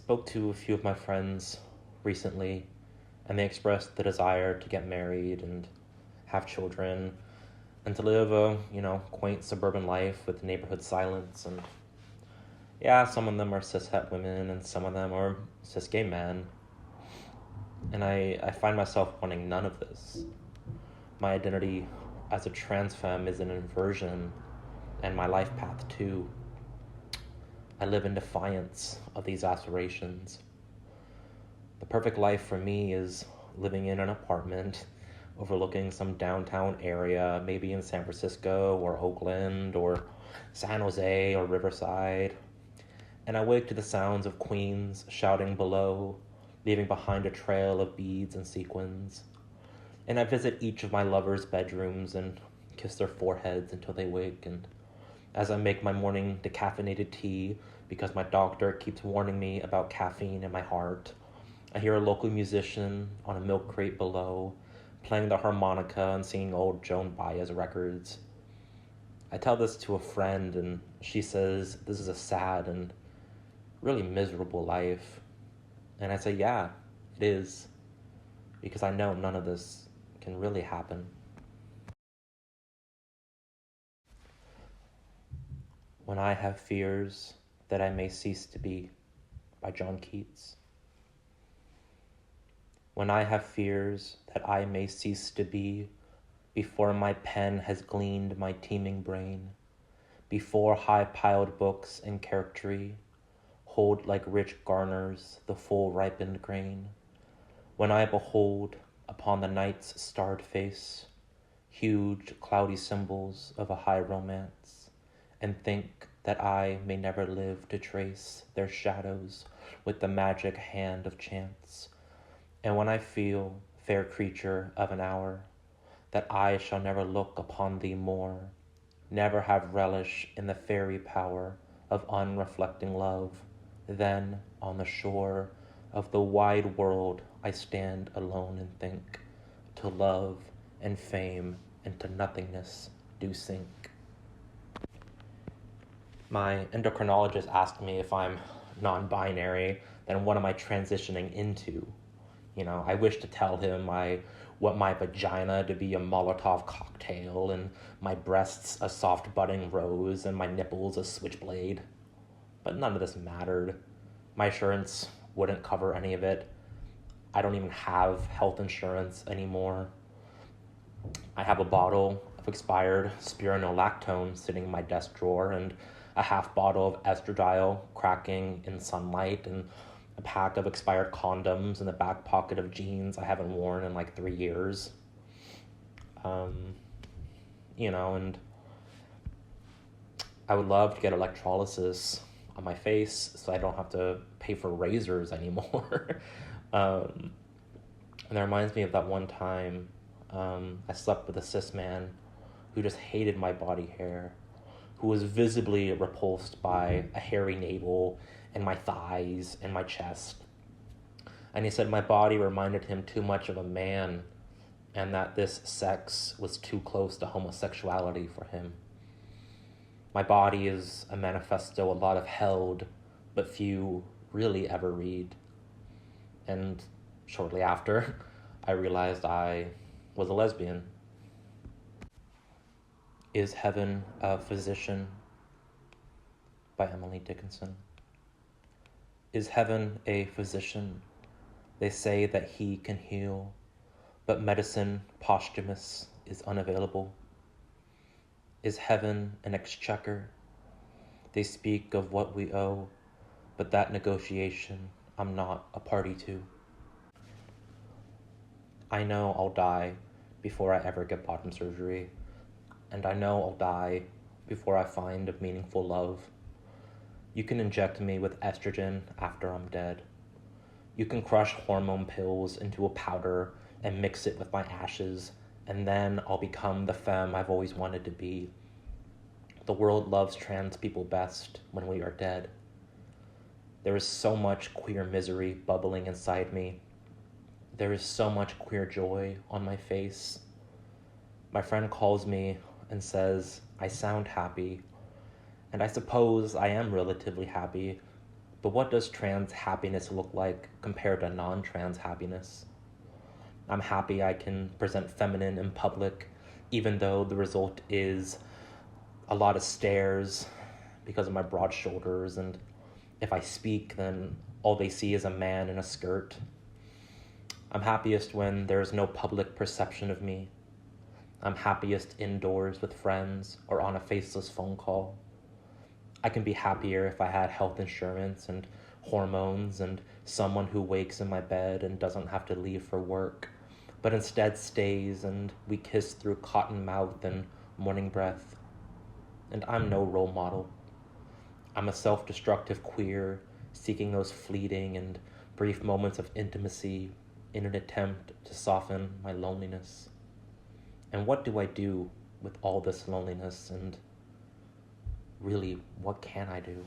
spoke to a few of my friends recently, and they expressed the desire to get married and have children and to live a, quaint suburban life with neighborhood silence. And yeah, some of them are cishet women and some of them are cis gay men. And I find myself wanting none of this. My identity as a trans femme is an inversion, and my life path too. I live in defiance of these aspirations. The perfect life for me is living in an apartment overlooking some downtown area, maybe in San Francisco or Oakland or San Jose or Riverside. And I wake to the sounds of queens shouting below, leaving behind a trail of beads and sequins. And I visit each of my lovers' bedrooms and kiss their foreheads until they wake. And as I make my morning decaffeinated tea because my doctor keeps warning me about caffeine in my heart, I hear a local musician on a milk crate below playing the harmonica and singing old Joan Baez records. I tell this to a friend and she says this is a sad and really miserable life. And I say, yeah, it is, because I know none of this can really happen. When I Have Fears That I May Cease to Be, by John Keats. When I have fears that I may cease to be, before my pen has gleaned my teeming brain, before high-piled books and charactery hold like rich garners the full ripened grain, when I behold upon the night's starred face huge cloudy symbols of a high romance, and think that I may never live to trace their shadows with the magic hand of chance, and when I feel, fair creature of an hour, that I shall never look upon thee more, never have relish in the fairy power of unreflecting love, then on the shore of the wide world I stand alone and think, to love and fame and to nothingness do sink. My endocrinologist asked me if I'm non-binary, then what am I transitioning into? I wish to tell him I want my vagina to be a Molotov cocktail and my breasts a soft budding rose and my nipples a switchblade. But none of this mattered. My insurance wouldn't cover any of it. I don't even have health insurance anymore. I have a bottle of expired spironolactone sitting in my desk drawer and a half bottle of estradiol cracking in sunlight and a pack of expired condoms in the back pocket of jeans I haven't worn in like 3 years. And I would love to get electrolysis on my face so I don't have to pay for razors anymore. And that reminds me of that one time I slept with a cis man who just hated my body hair, who was visibly repulsed by a hairy navel and my thighs and my chest. And he said my body reminded him too much of a man and that this sex was too close to homosexuality for him. My body is a manifesto a lot have held, but few really ever read. And shortly after, I realized I was a lesbian. Is Heaven a Physician? By Emily Dickinson. Is heaven a physician? They say that he can heal, but medicine posthumous is unavailable. Is heaven an exchequer? They speak of what we owe, but that negotiation I'm not a party to. I know I'll die before I ever get bottom surgery, and I know I'll die before I find a meaningful love. You can inject me with estrogen after I'm dead. You can crush hormone pills into a powder and mix it with my ashes, and then I'll become the femme I've always wanted to be. The world loves trans people best when we are dead. There is so much queer misery bubbling inside me. There is so much queer joy on my face. My friend calls me and says I sound happy, and I suppose I am relatively happy, But what does trans happiness look like compared to non-trans happiness? I'm happy I can present feminine in public, even though the result is a lot of stares because of my broad shoulders, and if I speak, then all they see is a man in a skirt. I'm happiest when there's no public perception of me. I'm happiest indoors with friends or on a faceless phone call. I can be happier if I had health insurance and hormones and someone who wakes in my bed and doesn't have to leave for work, but instead stays and we kiss through cotton mouth and morning breath. And I'm no role model. I'm a self-destructive queer seeking those fleeting and brief moments of intimacy in an attempt to soften my loneliness. And what do I do with all this loneliness, and really, what can I do?